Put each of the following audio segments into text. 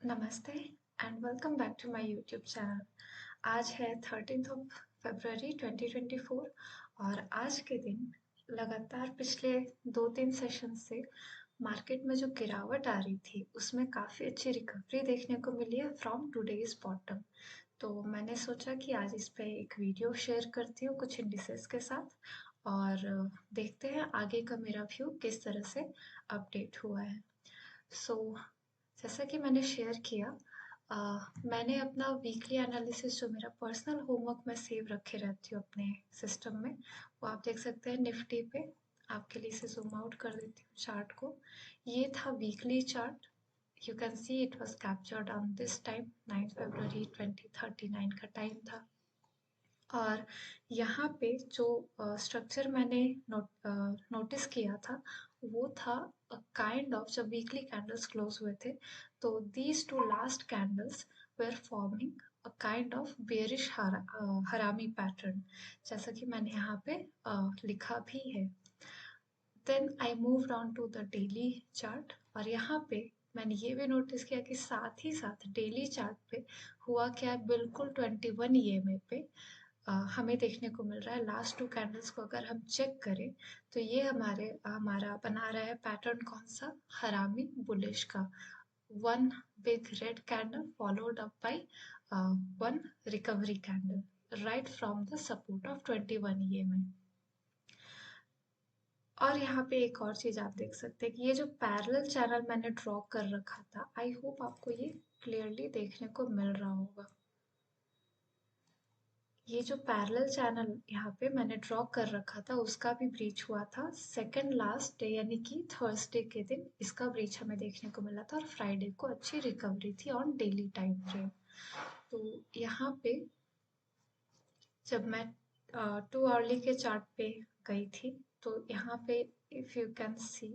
नमस्ते and welcome back to my YouTube channel. आज है 13th ऑफ फरवरी 2024 और आज के दिन लगातार पिछले 2-3 सेशन से मार्केट में जो गिरावट आ रही थी उसमें काफ़ी अच्छी रिकवरी देखने को मिली है फ्रॉम टुडेज बॉटम। तो मैंने सोचा कि आज इस पे एक वीडियो शेयर करती हूँ कुछ इंडिसेस के साथ और देखते हैं आगे का मेरा व्यू किस तरह से अपडेट हुआ है। सो जैसा कि मैंने शेयर किया, मैंने अपना वीकली एनालिसिस जो मेरा पर्सनल होमवर्क में सेव रखे रहती हूँ अपने सिस्टम में, वो आप देख सकते हैं निफ्टी पे। आपके लिए इसे जूम आउट कर देती हूँ चार्ट को। ये था weekly chart. You can see it was captured on this time 9 फरवरी 2039 का टाइम था। और यहाँ पे जो स्ट्रक्चर मैंने नोटिस किया था वो था काइंड ऑफ, जब वीकली कैंडल्स क्लोज हुए थे तो these two last candles were forming a kind of bearish harami pattern, जैसा कि मैंने यहाँ पे लिखा भी है। Then I moved on to the daily chart और यहाँ पे मैंने ये भी नोटिस किया कि साथ ही साथ डेली चार्ट पे हुआ क्या, बिल्कुल 21 ईएमए पे हमें देखने को मिल रहा है। लास्ट 2 कैंडल्स को अगर हम चेक करें तो ये हमारा बना रहा है पैटर्न कौन सा, हरामी बुलिश का। One big red candle followed up by one recovery candle right from the support of 21 EMA. और यहाँ पे एक और चीज़ आप देख सकते हैं कि ये जो पैरेलल चैनल मैंने ड्रॉ कर रखा था, आई होप आपको ये क्लियरली देखने को मिल रहा होगा। ये जो पैरेलल चैनल यहाँ पे मैंने ड्रॉ कर रखा था उसका भी ब्रीच हुआ था सेकंड लास्ट डे, यानी कि थर्सडे के दिन इसका ब्रीच हमें देखने को मिला था और फ्राइडे को अच्छी रिकवरी थी ऑन डेली टाइम फ्रेम। तो यहाँ पे जब मैं टू अर्ली के चार्ट पे गई थी तो यहाँ पे इफ यू कैन सी,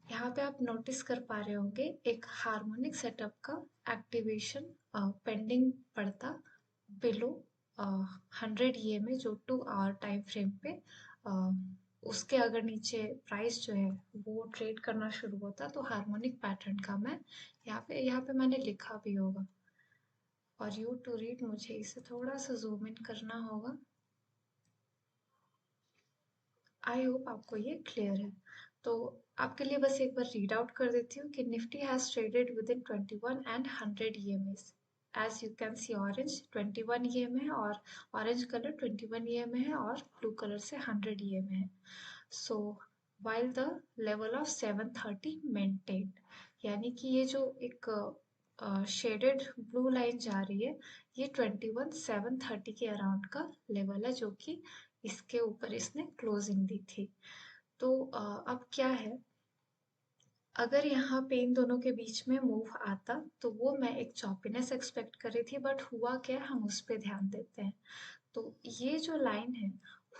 यहाँ पे आप नोटिस कर पा रहे होंगे एक हार्मोनिक सेटअप का एक्टिवेशन पेंडिंग पड़ता बिलो 100 ईएमए जो 2 आवर टाइम फ्रेम पे उसके अगर नीचे प्राइस जो है वो ट्रेड करना शुरू होता तो हार्मोनिक पैटर्न का मैं यहाँ पे मैंने लिखा भी होगा। और यू टू रीड मुझे इसे थोड़ा सा जूम इन करना होगा। आई होप आपको ये क्लियर है। तो आपके लिए बस एक बार रीड आउट कर देती हूँ कि Nifty has traded within 21 and 100 EMAs. As you can see orange 21 EMA है और ऑरेंज कलर 21 ईएमए है और ब्लू कलर से 100 ईएमए है। सो while the level of 730 maintained, यानी कि ये जो एक शेडेड ब्लू लाइन जा रही है ये 21,730 के अराउंड का लेवल है जो कि इसके ऊपर इसने क्लोजिंग दी थी। तो अब क्या है, अगर यहाँ पे इन दोनों के बीच में मूव आता तो वो मैं एक चॉपीनेस एक्सपेक्ट कर रही थी, बट हुआ क्या, हम उस पे ध्यान देते हैं। तो ये जो लाइन है,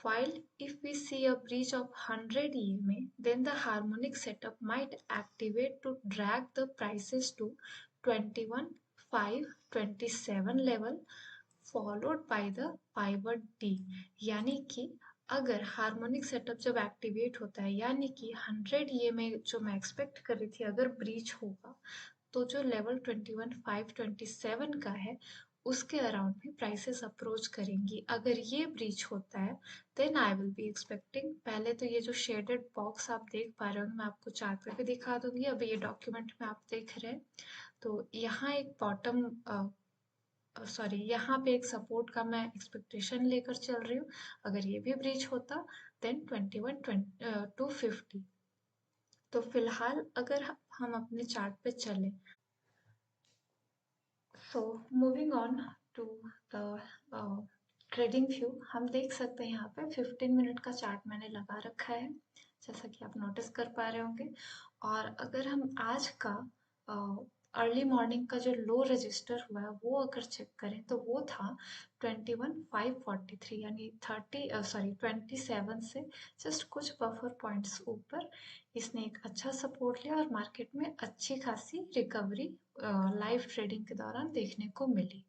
while if we see a breach of 100 EMA, then the harmonic setup might activate to drag the prices to 21,527 level followed by the pivot D। यानी कि अगर हार्मोनिक सेटअप जब एक्टिवेट होता है, यानी कि 100 EMA जो मैं एक्सपेक्ट कर रही थी अगर ब्रीच होगा तो जो लेवल 21,527 का है उसके अराउंड भी प्राइसेस अप्रोच करेंगी। अगर ये ब्रीच होता है then I will be expecting, पहले तो ये जो शेडेड बॉक्स आप देख पा रहे हो मैं आपको चार्ट पे भी दिखा दूंगी, अभी ये डॉक्यूमेंट में आप देख रहे हैं तो यहाँ एक बॉटम सॉरी यहाँ पे एक सपोर्ट का मैं एक्सपेक्टेशन लेकर चल रही हूँ। अगर ये भी ब्रीच होता देन 21,250। तो फिलहाल अगर हम अपने चार्ट पे चले, so moving on to the trading view, हम देख सकते हैं यहाँ पे 15 मिनट का चार्ट मैंने लगा रखा है जैसा कि आप नोटिस कर पा रहे होंगे। और अगर हम आज का अर्ली मॉर्निंग का जो लो रजिस्टर हुआ है वो अगर चेक करें तो वो था 21,543, यानी 27 से जस्ट कुछ बफर पॉइंट्स ऊपर इसने एक अच्छा सपोर्ट लिया और मार्केट में अच्छी खासी रिकवरी लाइव ट्रेडिंग के दौरान देखने को मिली।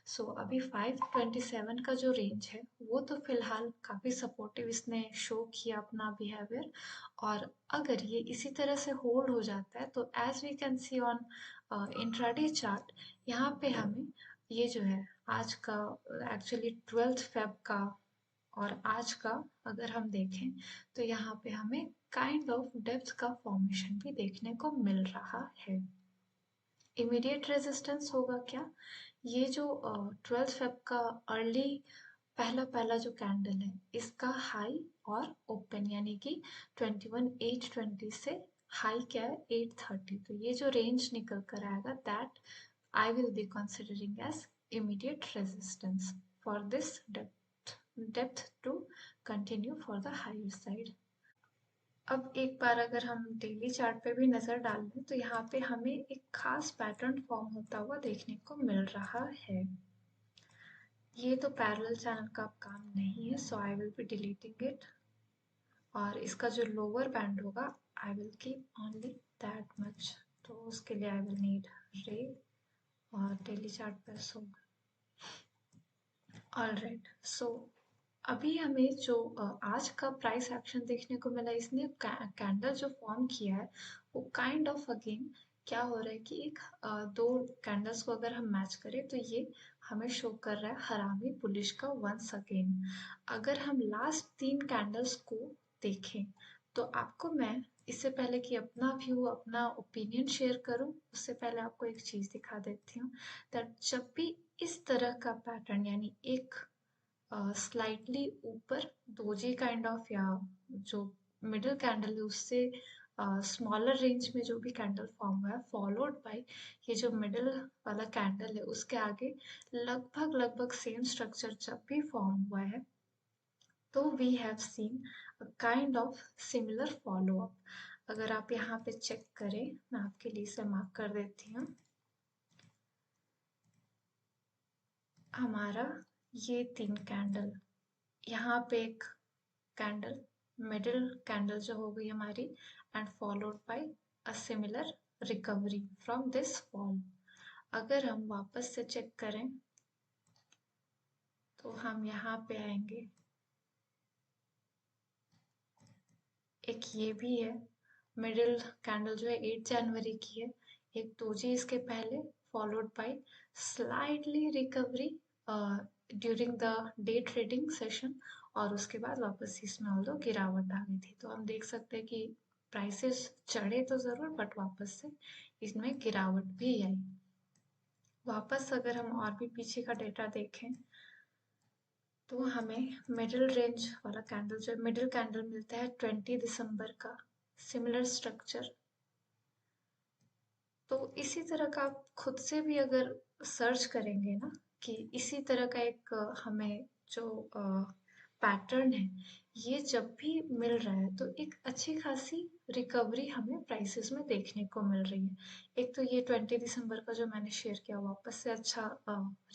सो अभी 527 का जो रेंज है वो तो फिलहाल काफ़ी सपोर्टिव इसने शो किया अपना बिहेवियर। और अगर ये इसी तरह से होल्ड हो जाता है तो as we can see on intraday chart, यहाँ पे हमें ये जो है आज का एक्चुअली 12 फेब का और आज का अगर हम देखें तो यहाँ पे हमें काइंड ऑफ डेप्थ का फॉर्मेशन भी देखने को मिल रहा है। इमीडिएट रेजिस्टेंस होगा क्या? ये जो 12 फेब का अर्ली पहला पहला जो कैंडल है इसका हाई और ओपन यानी कि 21,820 से हाई क्या है 830, तो ये जो रेंज निकल कर आएगा that I will be considering as immediate resistance for this depth to continue for the higher side. अब एक बार अगर हम डेली चार्ट पे भी नज़र डाल लें तो यहाँ पे हमें एक खास पैटर्न फॉर्म होता हुआ देखने को मिल रहा है। ये तो पैरेलल चैनल का अब काम नहीं है, so I will be deleting it. और इसका जो लोअर बैंड होगा I will keep only that much, तो उसके लिए आई विल नीड रे और डेली चार्ट पे सो ऑलराइट। सो अभी हमें जो आज का प्राइस एक्शन देखने को मिला, इसने कैंडल जो फॉर्म किया है वो काइंड ऑफ अगेन क्या हो रहा है कि एक दो कैंडल्स को अगर हम मैच करें तो ये हमें शो कर रहा है हरामी बुलिश का वंस अगेन। अगर हम लास्ट 3 कैंडल्स को देखें तो आपको मैं इससे पहले कि अपना व्यू अपना ओपिनियन शेयर करूं उससे पहले आपको एक चीज़ दिखा देती हूँ दैट जब भी इस तरह का पैटर्न यानी एक स्लाइटली ऊपर डोजी काइंड ऑफ या जो मिडिल कैंडल है उससे स्मॉलर रेंज में जो भी कैंडल फॉर्म हुआ है फॉलोड बाय ये जो मिडिल वाला कैंडल है उसके आगे लगभग लगभग सेम स्ट्रक्चर जब भी फॉर्म हुआ है तो we have seen a kind of similar follow up. अगर आप यहाँ पे चेक करें, मैं आपके लिए इसे मार्क कर देती हूँ। हमारा ये 3 कैंडल, यहाँ पे एक कैंडल मिडिल कैंडल जो हो गई हमारी and followed by a similar recovery from this fall. अगर हम वापस से चेक करें तो हम यहाँ पे आएंगे, एक ये भी है मिडिल कैंडल जो है 8 जनवरी की है, एक दोजी इसके पहले followed by slightly recovery during the day trading session और उसके बाद वापस इसमें ऑल्दो गिरावट आ गई थी। तो हम देख सकते हैं कि प्राइसेस चढ़े तो ज़रूर बट वापस से इसमें गिरावट भी आई। वापस अगर हम और भी पीछे का डेटा देखें तो हमें मिडिल रेंज वाला कैंडल जो मिडिल कैंडल मिलता है 20 दिसंबर का, सिमिलर स्ट्रक्चर। तो इसी तरह का आप खुद से भी अगर सर्च करेंगे ना कि इसी तरह का एक हमें जो पैटर्न है ये जब भी मिल रहा है तो एक अच्छी खासी रिकवरी हमें प्राइसेस में देखने को मिल रही है। एक तो ये 20 दिसंबर का जो मैंने शेयर किया वापस से अच्छा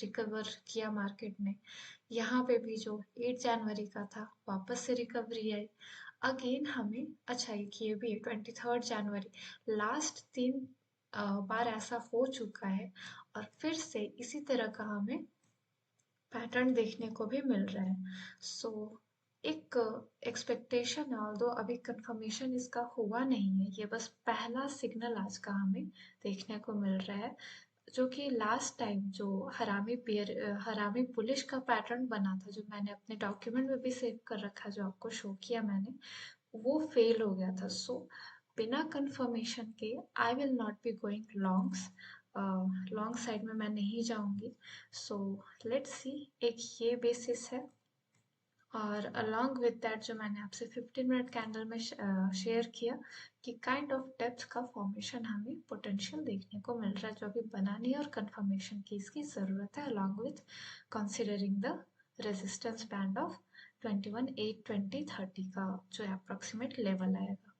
रिकवर किया मार्केट ने। यहाँ पे भी जो 8 जनवरी का था वापस से रिकवरी आई। अगेन हमें अच्छा एक ये भी है 23 जनवरी, लास्ट 3 बार ऐसा हो चुका है और फिर से इसी तरह का हमें पैटर्न देखने को भी मिल रहा है। सो एक एक्सपेक्टेशन है, ऑल्दो अभी कंफर्मेशन इसका हुआ नहीं है, ये बस पहला सिग्नल आज का हमें देखने को मिल रहा है जो कि लास्ट टाइम जो हरामी पुलिस का पैटर्न बना था जो मैंने अपने डॉक्यूमेंट में भी सेव कर रखा जो आपको शो किया मैंने, वो फेल हो गया था। सो बिना कंफर्मेशन के I will not be going longs, long side में मैं नहीं जाऊंगी। सो लेट्स सी, एक ये बेसिस है और अलॉन्ग विद दैट जो मैंने आपसे 15 मिनट कैंडल में शेयर किया कि काइंड ऑफ डेप्थ का फॉर्मेशन हमें पोटेंशियल देखने को मिल रहा है जो अभी बना नहीं है और कंफर्मेशन की इसकी ज़रूरत है along with considering the resistance band of 21,820-30 का जो अप्रोक्सीमेट लेवल आएगा।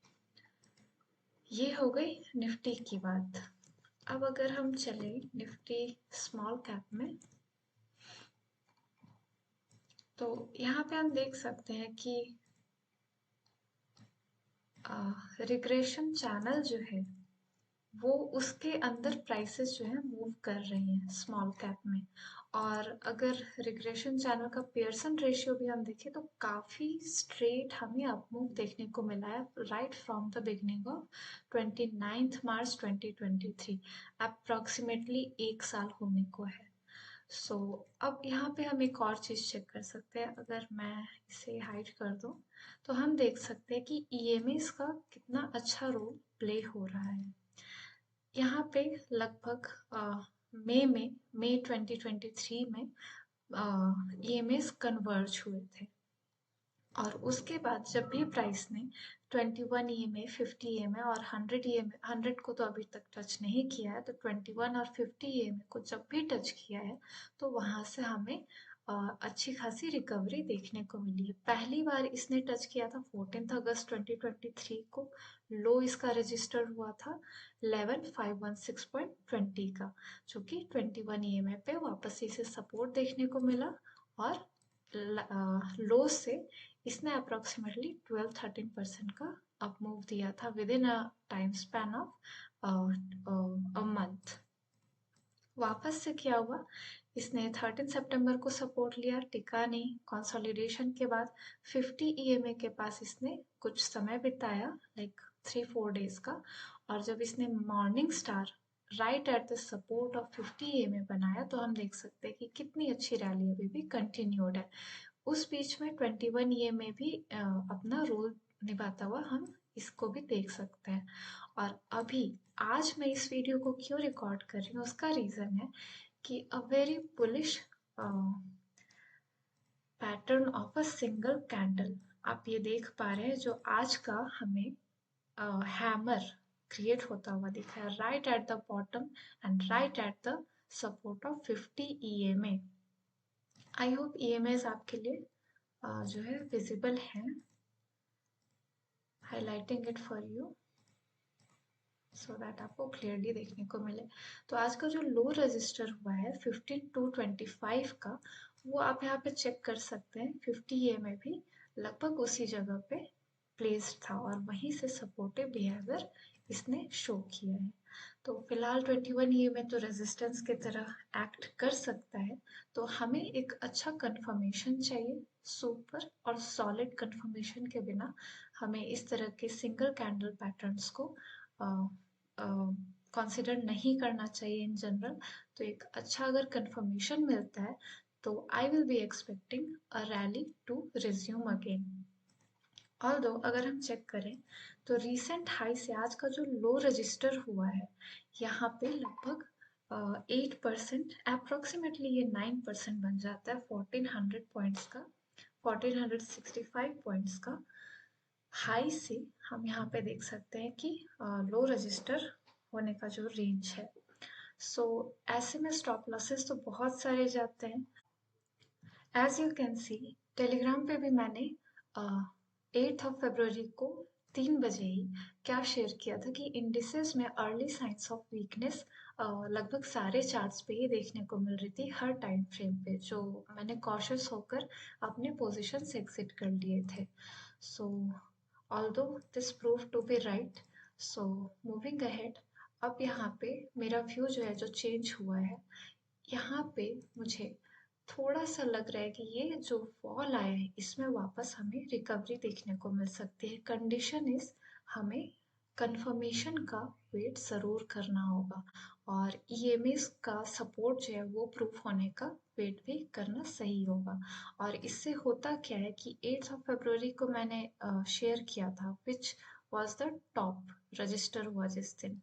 ये हो गई निफ्टी की बात। अब अगर हम चले निफ्टी स्मॉल कैप में तो यहाँ पे हम देख सकते हैं कि रिग्रेशन चैनल जो है वो उसके अंदर प्राइसेस जो है मूव कर रही हैं स्मॉल कैप में। और अगर रिग्रेशन चैनल का पियर्सन रेशियो भी हम देखें तो काफ़ी स्ट्रेट हमें अपमूव देखने को मिला है right from the beginning of 29 March 2023। Approximately 1 साल होने को है। सो अब यहाँ पे हम एक और चीज़ चेक कर सकते हैं। अगर मैं इसे हाइड कर दूँ तो हम देख सकते हैं कि ईएमएस का कितना अच्छा रोल प्ले हो रहा है। यहाँ पे लगभग मई 2023 में ईएमएस कन्वर्ज हुए थे। और उसके बाद जब भी प्राइस ने 21 ईएमए, 50 ईएमए और 100 ईएमए, 100 को तो अभी तक टच नहीं किया है, तो 21 और 50 ईएमए को जब भी टच किया है तो वहाँ से हमें अच्छी खासी रिकवरी देखने को मिली है। पहली बार इसने टच किया था 14 अगस्त 2023 को। लो इसका रजिस्टर हुआ था 11516.20 का, जो कि 21 ईएमए पे वापस इसे सपोर्ट देखने को मिला। और लो से इसने अप्रॉक्सीमेटली 12-13% का अप मूव दिया था with in a time span of a month. वापस से क्या हुआ, इसने 13 सितंबर को सपोर्ट लिया, टिका नहीं। कंसोलिडेशन के बाद 50 ईएमए के पास इसने कुछ समय बिताया, लाइक 3-4 डेज का। और जब इसने morning star right at the support of 50 EMA बनाया तो हम देख सकते हैं कि कितनी अच्छी रैली अभी भी कंटिन्यूड है। उस बीच में 21 ये में भी अपना रोल निभाता हुआ हम इसको भी देख सकते हैं। और अभी आज मैं इस वीडियो को क्यों रिकॉर्ड कर रही हूँ, उसका रीज़न है कि a very bullish pattern of a single candle आप ये देख पा रहे हैं, जो आज का हमें हैमर क्रिएट होता हुआ दिखा है right at the bottom and right at the support of 50 EMA. I hope EMS आपके लिए जो है विजिबल है। Highlighting it for you so that आपको क्लियरली देखने को मिले। तो आज का जो लो रजिस्टर हुआ है 15-25 का, वो आप यहाँ पे चेक कर सकते हैं। 50 ए में भी लगभग उसी जगह पे प्लेस्ड था और वहीं से सपोर्टिव बिहेवियर इसने शो किया है। तो फिलहाल 21 ए में तो रेजिस्टेंस की तरह एक्ट कर सकता है। तो हमें एक अच्छा कंफर्मेशन चाहिए। सुपर और सॉलिड कंफर्मेशन के बिना हमें इस तरह के सिंगल कैंडल पैटर्न्स को कंसिडर नहीं करना चाहिए इन जनरल। तो एक अच्छा अगर कंफर्मेशन मिलता है तो I will be expecting a rally to resume again. Although अगर हम चेक करें तो रीसेंट हाई से आज का जो लो रजिस्टर हुआ है, यहाँ पे लगभग 8%, अप्रोक्सीमेटली ये 9% बन जाता है 1400 पॉइंट्स का, 1465 पॉइंट्स का हाई से। हम यहाँ पे देख सकते हैं कि लो रजिस्टर होने का जो रेंज है। सो ऐसे में स्टॉप लॉसेस तो बहुत सारे जाते हैं। As you can see Telegram पे भी मैंने 8 फरवरी को 3 बजे ही क्या शेयर किया था कि इंडिसेस में अर्ली साइंस ऑफ वीकनेस लगभग सारे चार्ट्स पे ही देखने को मिल रही थी हर टाइम फ्रेम पे, जो मैंने कॉशियस होकर अपने पोजीशन से एग्जिट कर लिए थे। So although this prove to be right, so moving ahead, अब यहाँ पे मेरा व्यू जो है जो चेंज हुआ है, यहाँ पे मुझे थोड़ा सा लग रहा है कि ये जो फॉल आया है इसमें वापस हमें रिकवरी देखने को मिल सकती है। कंडीशन इज हमें कंफर्मेशन का वेट ज़रूर करना होगा और ईएमएस का सपोर्ट जो है वो प्रूफ होने का वेट भी करना सही होगा। और इससे होता क्या है कि 8 फरवरी को मैंने शेयर किया था which was the top register हुआ जिस दिन।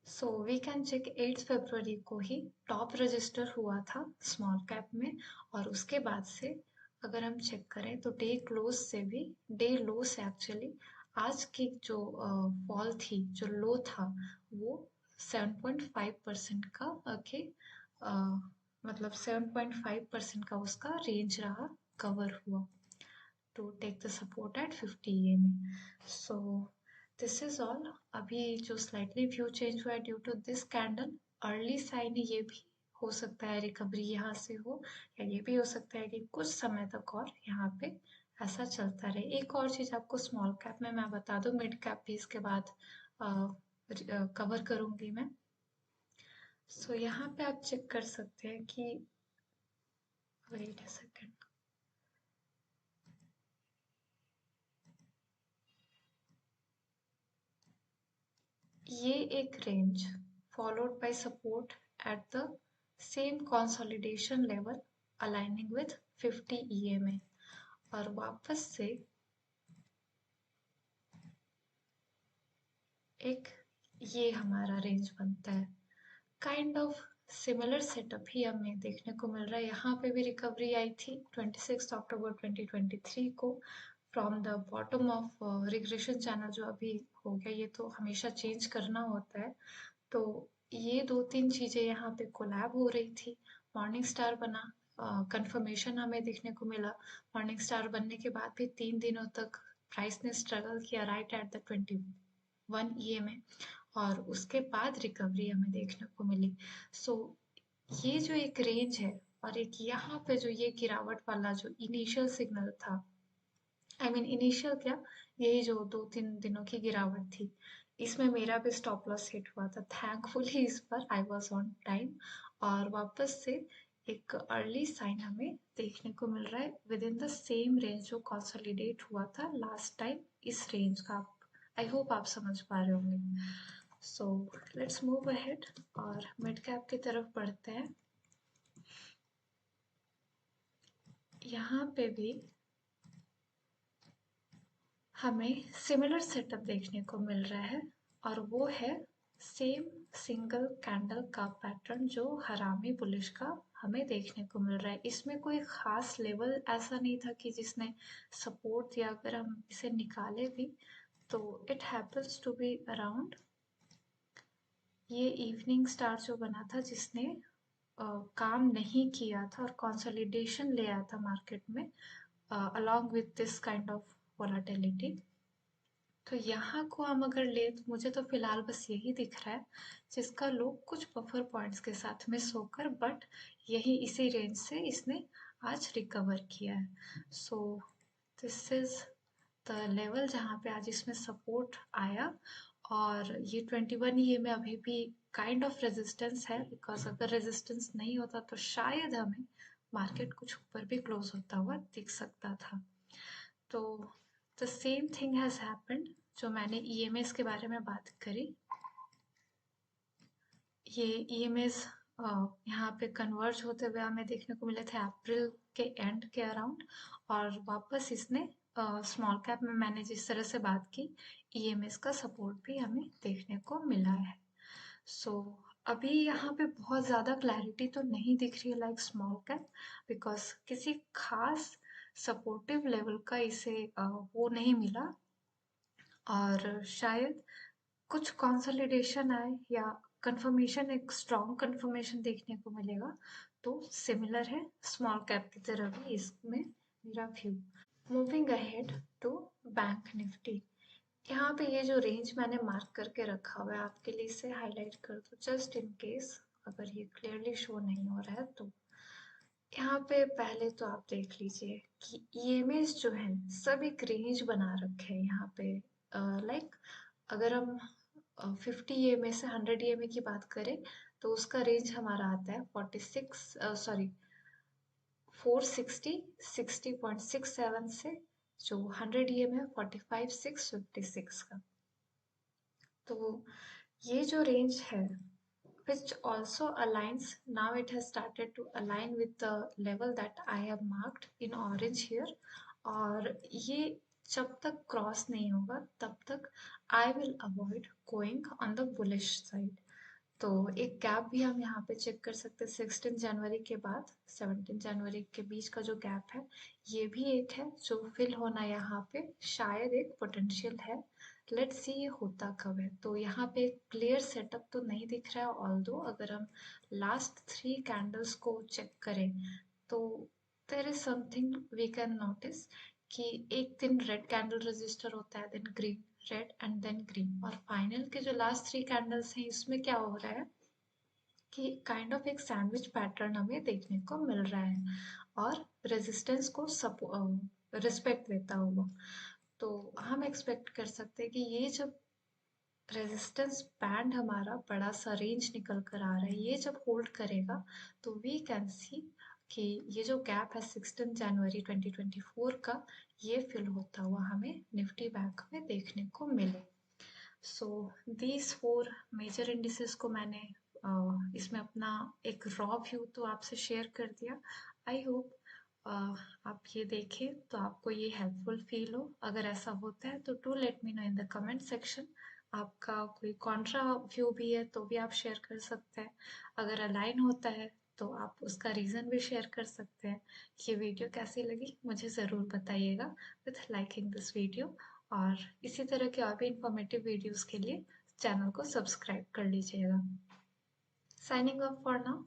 सो वी कैन चेक 8 फरवरी को ही टॉप रजिस्टर हुआ था स्मॉल कैप में। और उसके बाद से अगर हम चेक करें तो डे क्लोज से भी, डे लो से एक्चुअली आज की जो फॉल थी, जो लो था, वो 7.5% का मतलब 7.5% का उसका रेंज रहा, कवर हुआ to take the support at 50 में। So this is all. अभी जो स्लाइटली व्यू चेंज हुआ है due to this candle, early sign ये भी हो सकता है रिकवरी यहाँ से हो, या ये भी हो सकता है कि कुछ समय तक और यहाँ पे ऐसा चलता रहे। एक और चीज़ आपको स्मॉल कैप में मैं बता दूँ, मिड कैप भी इसके बाद कवर करूंगी मैं। सो यहाँ पे आप चेक कर सकते हैं कि वेट अ सेकेंड, ये एक range followed by support at the same consolidation level aligning with 50 EMA, और वापस से एक ये हमारा रेंज बनता है। काइंड ऑफ सिमिलर सेटअप ही हमें देखने को मिल रहा है। यहाँ पे भी रिकवरी आई थी 26 अक्टूबर 2023 को from the bottom of regression channel जो अभी हो गया। ये तो हमेशा चेंज करना होता है। तो ये दो तीन चीज़ें यहाँ पे कोलैब हो रही थी। मॉर्निंग स्टार बना, कंफर्मेशन हमें देखने को मिला। मॉर्निंग स्टार बनने के बाद भी 3 दिनों तक प्राइस ने स्ट्रगल किया राइट एट द 21 EMA, और उसके बाद रिकवरी हमें देखने को मिली। सो ये जो एक रेंज है और एक यहाँ पे जो ये गिरावट वाला जो इनिशियल सिग्नल था, आई मीन इनिशियल क्या, यही जो 2-3 दिनों की गिरावट थी, इसमें मेरा भी स्टॉप लॉस हिट हुआ था। थैंकफुली इस पर आई वॉज ऑन टाइम, और वापस से एक अर्ली साइन हमें देखने को मिल रहा है with in the same range जो कंसोलिडेट हुआ था लास्ट टाइम। इस रेंज का आई होप आप समझ पा रहे होंगे। सो लेट्स मूव अहेड और मिड कैप की तरफ बढ़ते हैं। यहाँ पे भी हमें सिमिलर सेटअप देखने को मिल रहा है, और वो है सेम सिंगल कैंडल का पैटर्न जो हरामी बुलिश का हमें देखने को मिल रहा है। इसमें कोई खास लेवल ऐसा नहीं था कि जिसने सपोर्ट दिया। अगर हम इसे निकाले भी तो it happens to be around ये इवनिंग स्टार जो बना था, जिसने काम नहीं किया था और कंसोलिडेशन ले आया था मार्केट में along with this kind of volatility। तो यहाँ को हम अगर ले तो मुझे तो फिलहाल बस यही दिख रहा है जिसका लो कुछ बफर पॉइंट्स के साथ मिस होकर, बट यही इसी रेंज से इसने आज रिकवर किया है। सो दिस इज द लेवल जहाँ पे आज इसमें सपोर्ट आया, और ये 21 ये में अभी भी काइंड ऑफ रेजिस्टेंस है, बिकॉज अगर रेजिस्टेंस नहीं होता तो शायद हमें मार्केट कुछ ऊपर भी क्लोज होता हुआ दिख सकता था। तो the same thing has happened जो मैंने ईएमएस के बारे में बात करी। ये ईएमएस यहाँ पे कन्वर्ज होते हुए हमें देखने को मिले थे अप्रैल के एंड के अराउंड, और वापस इसने स्मॉल कैप में मैंने जिस तरह से बात की, ईएमएस का सपोर्ट भी हमें देखने को मिला है। सो अभी यहाँ पे बहुत ज़्यादा क्लैरिटी तो नहीं दिख रही है लाइक स्मॉल कैप, बिकॉज किसी खास सपोर्टिव लेवल का इसे वो नहीं मिला, और शायद कुछ कंसोलिडेशन आए या कंफर्मेशन, एक स्ट्रॉन्ग कंफर्मेशन देखने को मिलेगा तो सिमिलर है स्मॉल कैप की तरह भी इसमें मेरा view. Moving ahead to Bank Nifty, यहाँ पे ये जो रेंज मैंने मार्क करके रखा हुआ है आपके लिए, इसे हाईलाइट कर दो जस्ट इन केस अगर ये क्लियरली शो नहीं हो रहा है तो। यहाँ पे पहले तो आप देख लीजिए कि ईएमएस जो है सब एक रेंज बना रखे हैं यहाँ पे। लाइक अगर हम 50 ईएमए से 100 ईएमए की बात करें तो उसका रेंज हमारा आता है 460 60.67 से जो 100 ईएमए है 45,656 का। तो ये जो रेंज है which also aligns, now it has started to align with the level that I have marked in orange here, और ये जब तक क्रॉस नहीं होगा तब तक I will avoid going on the bullish side। तो एक गैप भी हम यहाँ पे चेक कर सकते हैं 16 जनवरी के बाद 17 जनवरी के बीच का जो गैप है, ये भी एक है जो फिल होना यहाँ पे शायद एक पोटेंशियल है। लेट्स सी ये होता कब है। तो यहाँ पे एक क्लियर सेटअप तो नहीं दिख रहा है, ऑल्दो अगर हम लास्ट 3 कैंडल्स को चेक करें तो there is something we can notice कि एक दिन रेड कैंडल रजिस्टर होता है, then green, red and then green, और फाइनल के जो लास्ट 3 कैंडल्स हैं इसमें क्या हो रहा है कि काइंड ऑफ एक सैंडविच पैटर्न हमें देखने को मिल रहा है और रेजिस्टेंस को रिस्पेक्ट देता हुआ। तो हम एक्सपेक्ट कर सकते हैं कि ये जब रेजिस्टेंस बैंड हमारा बड़ा सा रेंज निकल कर आ रहा है। ये जब होल्ड करेगा तो वी कैन सी कि ये जो गैप है 16 जनवरी 2024 का, ये फिल होता हुआ हमें निफ्टी बैंक में देखने को मिले। So these four major indices को मैंने इसमें अपना एक रॉ व्यू तो आपसे शेयर कर दिया। आई होप आप ये देखें तो आपको ये हेल्पफुल फील हो। अगर ऐसा होता है तो do let me know in the comment section. आपका कोई कॉन्ट्रा व्यू भी है तो भी आप शेयर कर सकते हैं। अगर अलाइन होता है तो आप उसका रीज़न भी शेयर कर सकते हैं। ये वीडियो कैसी लगी मुझे ज़रूर बताइएगा विथ लाइकिंग दिस वीडियो। और इसी तरह के और भी इंफॉर्मेटिव वीडियोस के लिए चैनल को सब्सक्राइब कर लीजिएगा। Signing off for now.